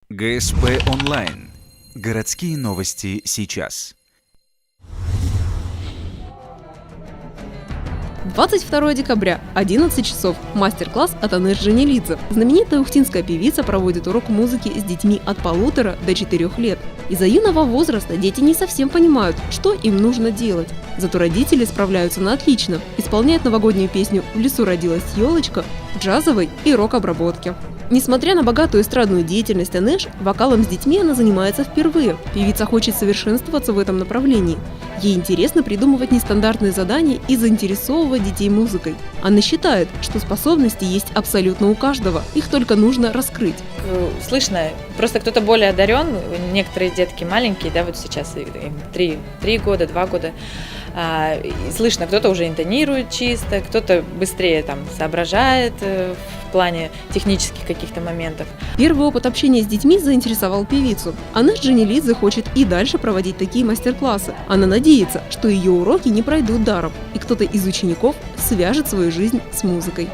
ГСП онлайн. Городские новости сейчас. 22 декабря, 11 часов. Мастер-класс от Анеш Джанелидзе. Знаменитая ухтинская певица проводит урок музыки с детьми от 1,5 до 4 лет. Из-за юного возраста дети не совсем понимают, что им нужно делать. Зато родители справляются на отлично. Исполняют новогоднюю песню «В лесу родилась елочка» в джазовой и рок-обработке. Несмотря на богатую эстрадную деятельность Анеш, вокалом с детьми она занимается впервые. Певица хочет совершенствоваться в этом направлении. Ей интересно придумывать нестандартные задания и заинтересовывать детей музыкой. Она считает, что способности есть абсолютно у каждого, их только нужно раскрыть. Слышно, просто кто-то более одарен, некоторые детки маленькие, да, вот сейчас им 3 года, 2 года, и слышно, кто-то уже интонирует чисто, кто-то быстрее там соображает в плане технических каких-то моментов. Первый опыт общения с детьми заинтересовал певицу. Анеш Джанелидзе хочет и дальше проводить такие мастер-классы. Она надеется, что ее уроки не пройдут даром, и кто-то из учеников свяжет свою жизнь с музыкой.